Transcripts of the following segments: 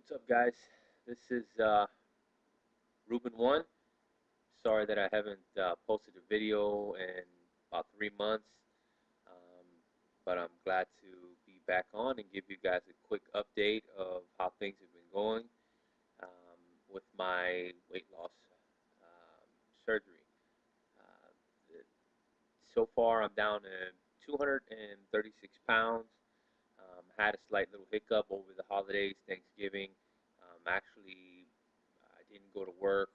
What's up, guys? This is Ruben One. Sorry that I haven't posted a video in about 3 months, um, but I'm glad to be back on and give you guys a quick update of how things have been going um, with my weight loss um, surgery. Uh, so far, I'm down to 236 pounds. Had a slight little hiccup over the holidays, Thanksgiving. Actually, I didn't go to work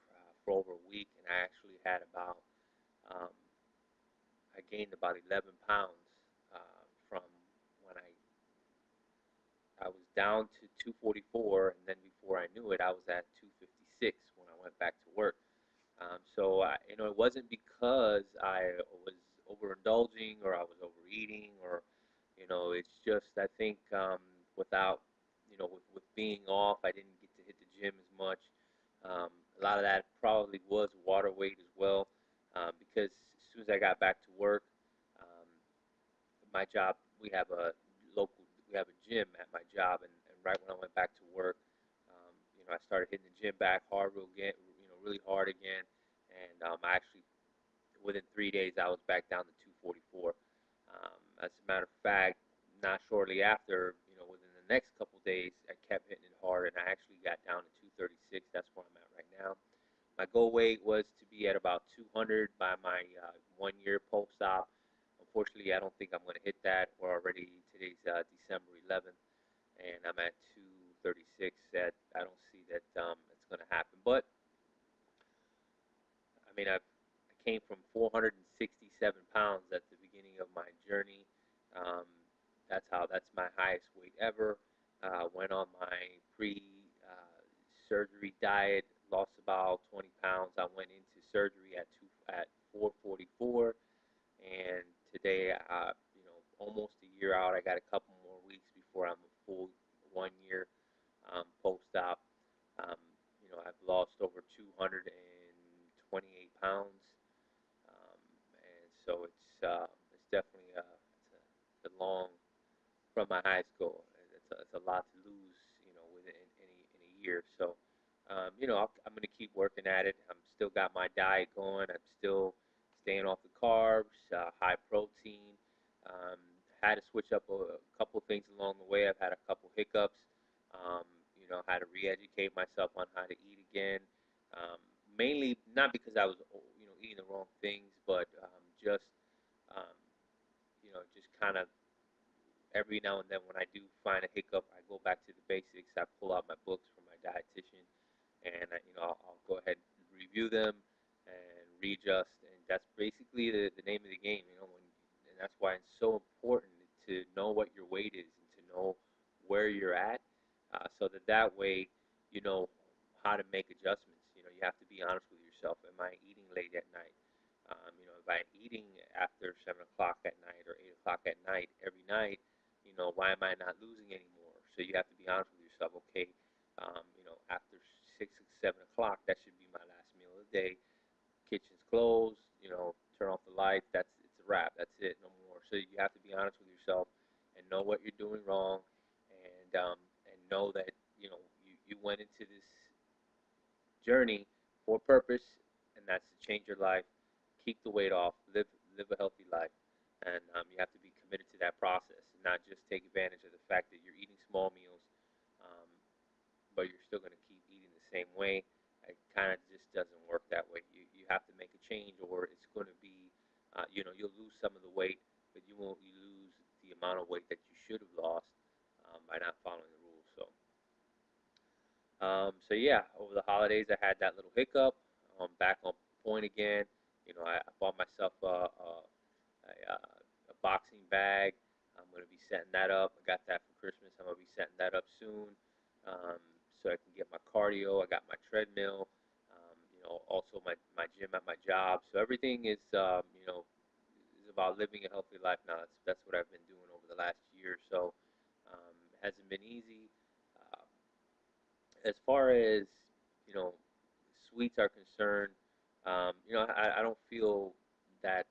for over a week, and I actually had um, I gained about 11 pounds from when I was down to 244, and then before I knew it, I was at 256 when I went back to work. It wasn't because I was overindulging or I was overeating or, it's just I think without, with being off, I didn't get to hit the gym as much. A lot of that probably was water weight as well, because as soon as I got back to work, um, my job, we have a gym at my job, and right when I went back to work, I started hitting the gym back hard again, really hard again, and I actually within 3 days I was back down to 244. As a matter of fact, not shortly after, within the next couple days, I kept hitting it hard, and I actually got down to 236. That's where I'm at right now. My goal weight was to be at about 200 by my 1 year post-op. Unfortunately, I don't think I'm going to hit that. We're already today's December 11th, and I'm at 236. That I don't see that it's going to happen. But I mean, I came from 467 pounds at the beginning of my journey. Um, that's my highest weight ever. Went on my pre-surgery diet, lost about 20 pounds. I went into surgery at 444, and today, almost a year out. I got a couple more weeks before I'm a full 1 year post-op. Um, I've lost over 228 pounds, and so it's definitely it's a long from my high school. It's a lot to lose, within in a year. So, I'm going to keep working at it. I'm still got my diet going. I'm still staying off the carbs, high protein. Um, had to switch up a couple things along the way. I've had a couple hiccups. Um, had to re-educate myself on how to eat again. Um, Mainly not because I was, eating the wrong things, but um, just kind of every now and then when I do find a hiccup, I go back to the basics. I pull out my books from my dietitian, and I'll go ahead and review them and readjust. And that's basically the name of the game. And that's why it's so important to know what your weight is and to know where you're at, so that way you know how to make adjustments. You have to be honest with yourself. Am I eating late at night? If I'm eating after 7 o'clock at night or 8 o'clock at night every night, why am I not losing anymore? So you have to be honest with yourself. Okay, after 6, 7 o'clock, that should be my last meal of the day. Kitchen's closed. Turn off the lights. It's a wrap. That's it. No more. So you have to be honest with yourself and know what you're doing wrong, and know that you went into this journey for a purpose, and that's to change your life, keep the weight off, live a healthy life, and you have to be committed to that process, and not just take advantage of the fact that you're eating small meals, um, but you're still going to keep eating the same way. It kind of just doesn't work that way. You have to make a change, or it's going to be, you'll lose some of the weight, but you won't lose the amount of weight that you should have lost by not following the rules. So yeah, over the holidays I had that little hiccup. I'm back on point again. I bought myself a boxing bag. I'm going to be setting that up. I got that for Christmas. I'm going to be setting that up soon, um, so I can get my cardio. I got my treadmill. Also my gym at my job. So everything is about living a healthy life now. That's what I've been doing over the last year or so. It hasn't been easy. Uh, as far as you know, sweets are concerned, I don't feel that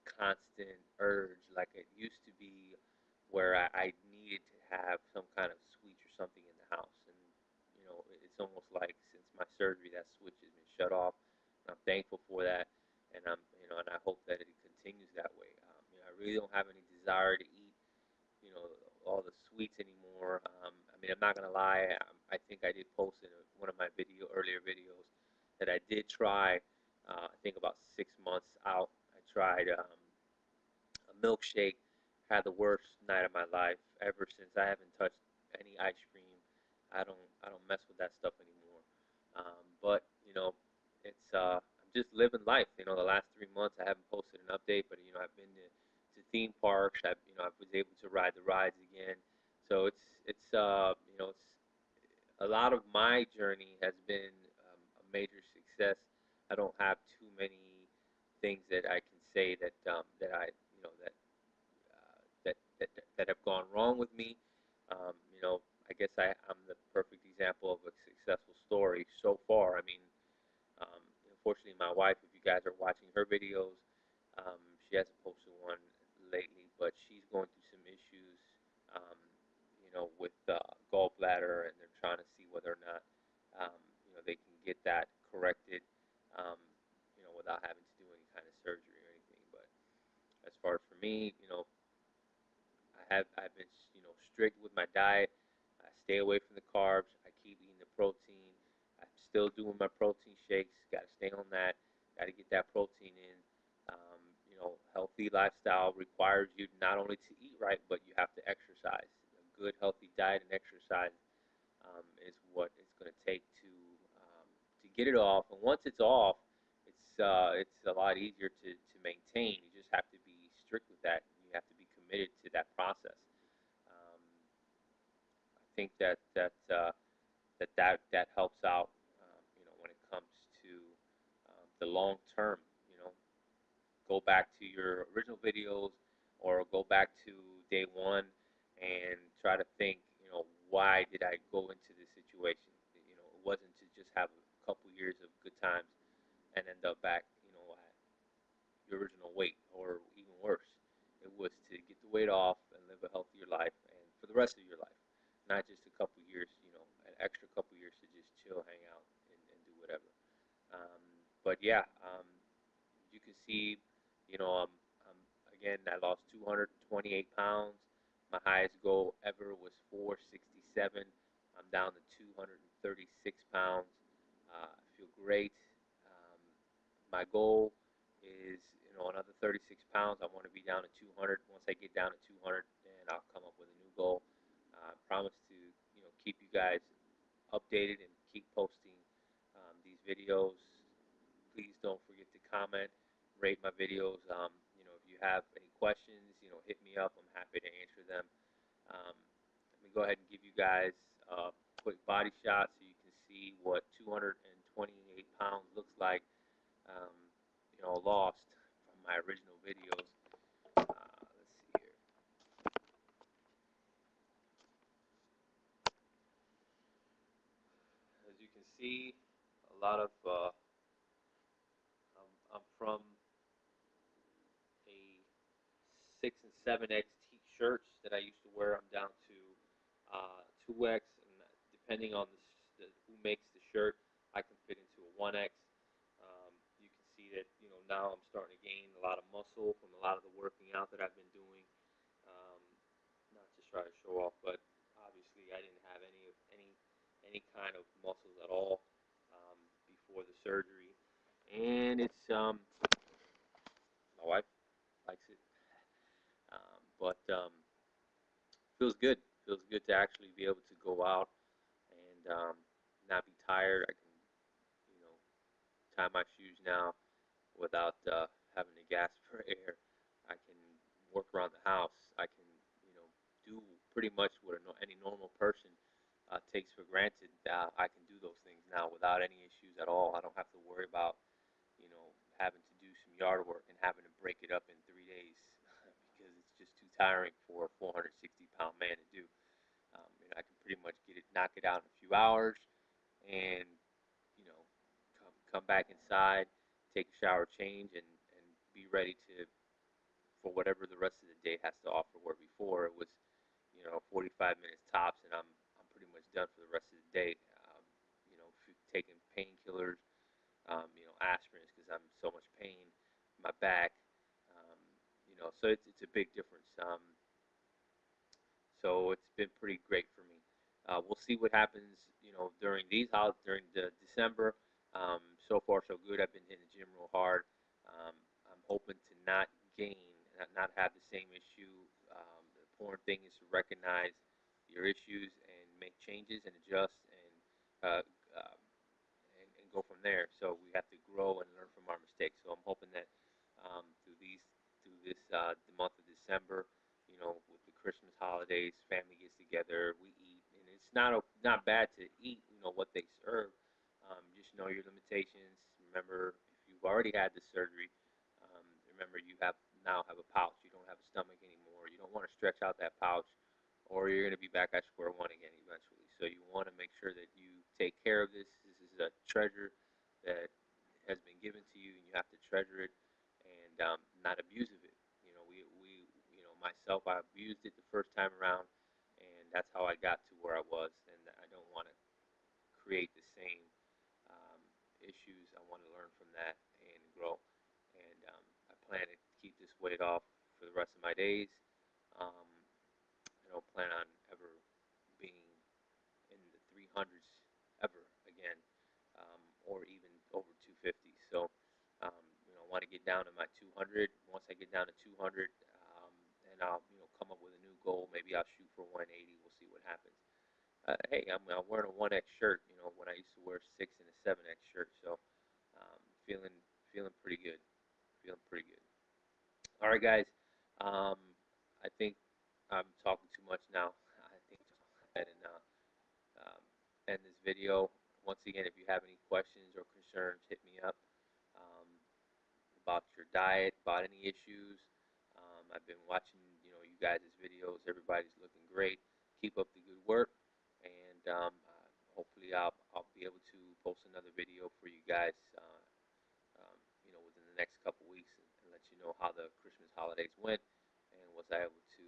constant urge like it used to be, where I needed to have some kind of sweets or something in the house. And it's almost like since my surgery, that switch has been shut off. And I'm thankful for that, and and I hope that it continues that way. I really don't have any desire to eat, you know, all the sweets anymore. I mean, I'm not gonna lie. I think I did post in one of my earlier videos that I did try. I think about 6 months out, I tried a milkshake. Had the worst night of my life ever since. I haven't touched any ice cream. I don't mess with that stuff anymore. But I'm just living life. The last 3 months I haven't posted an update, but I've been to theme parks. I was able to ride the rides again. So it's a lot of my journey has been a major success. I don't have too many things that I can say that I you know that have gone wrong with me. I guess I'm the perfect example of a successful story so far. I mean, unfortunately, my wife, if you guys are watching her videos, she hasn't posted one lately, but she's going through some issues, with gallbladder, and they're trying to see whether or not, they can get that corrected, um, without having to do any kind of surgery or anything. But as far as for me, I've been strict with my diet. I stay away from the carbs. I keep eating the protein. I'm still doing my protein shakes. Got to stay on that. Got to get that protein in. Healthy lifestyle requires you not only to eat right, but you have to exercise. A good healthy diet and exercise is what it's going to take to get it off. And once it's off, it's a lot easier to maintain. You just have to be strict with that. You have to be committed to that process. Um, I think that helps out. When it comes to the long term. Go back to your original videos or go back to day one and try to think. Why did I go into this situation? It wasn't to just have a couple years of good times and end up back, at your original weight, or even worse. It was to get the weight off and live a healthier life, and for the rest of your life, not just a couple years, an extra couple years to just chill, hang out, and do whatever. Um, but yeah, you can see, again, I lost 228 pounds. My highest goal ever was 467. I'm down to 236 pounds. I feel great. Um, my goal is, another 36 pounds. I want to be down to 200. Once I get down to 200, then I'll come up with a new goal. I promise to, keep you guys updated and keep posting these videos. Please don't forget to comment, rate my videos. If you have any questions, hit me up. I'm happy to answer them. Let me go ahead and give you guys a quick body shot so you can see what 228 pounds looks like, um, lost from my original videos. Let's see here. As you can see, a lot of I'm from a 6 and 7X t-shirts that I used to wear. I'm down to 2X, and depending on who makes the shirt, I can fit into a 1X. You can see that now I'm starting to gain a lot of muscle from a lot of the working out that I've been doing. Um, Not to try to show off, but obviously I didn't have any kind of muscles at all before the surgery, and it's my wife likes it. But feels good. Feels good to actually be able to go out and not be tired. I can, you know, tie my shoes now without having to gasp for air. I can work around the house. I can, do pretty much what any normal person takes for granted. I can do those things now without any issues at all. I don't have to worry about, having to do some yard work and having to break it up in 3 days because it's just too tiring for a 460-pound man to do. I can pretty much knock it out in a few hours, and you know, come back inside, take a shower, change, and be ready for whatever the rest of the day has to offer. Where before it was, 45 minutes tops, and I'm pretty much done for the rest of the day. painkillers, aspirins because I'm so much pain in my back. Um, so it's a big difference. So it's been pretty great for me. We'll see what happens, during these holidays, during the December. So far, so good. I've been hitting the gym real hard. I'm hoping to not gain, not have the same issue. The important thing is to recognize your issues and make changes and adjust uh, um, and go from there. So we have to grow and learn from our mistakes. So I'm hoping that through this the month of December, with the Christmas holidays, family gets together, we eat, and it's not bad to eat, what they serve. Just know your limitations. Remember, if you've already had the surgery, remember you now have a pouch. You don't have a stomach anymore. You don't want to stretch out that pouch, or you're going to be back at square one again eventually. So you want to make sure that you take care of this. This is a treasure that has been given to you, and you have to treasure it and not abuse of it. Myself, I abused it the first time around, and that's how I got to where I was. And I don't want to create the same um, issues. I want to learn from that and grow. And I plan to keep this weight off for the rest of my days. Um, I don't plan on ever being in the 300s ever again, or even over 250. So, I want to get down to my 200. Once I get down to 200, and I'll come up with a new goal. Maybe I'll shoot for 180. We'll see what happens. Hey, I'm wearing a 1X shirt. When I used to wear 6 and a 7X shirt. So, feeling pretty good. Feeling pretty good. All right, guys. Um, I think I'm talking too much now. I think I'll go ahead and end this video. Once again, if you have any questions or concerns, hit me up um, about your diet, about any issues. I've been watching, you guys' videos. Everybody's looking great. Keep up the good work, and hopefully I'll be able to post another video for you guys, within the next couple weeks, and let you know how the Christmas holidays went, and was I able to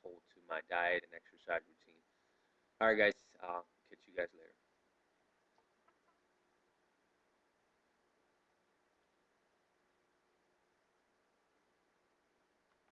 hold to my diet and exercise routine. All right, guys. I'll catch you guys later.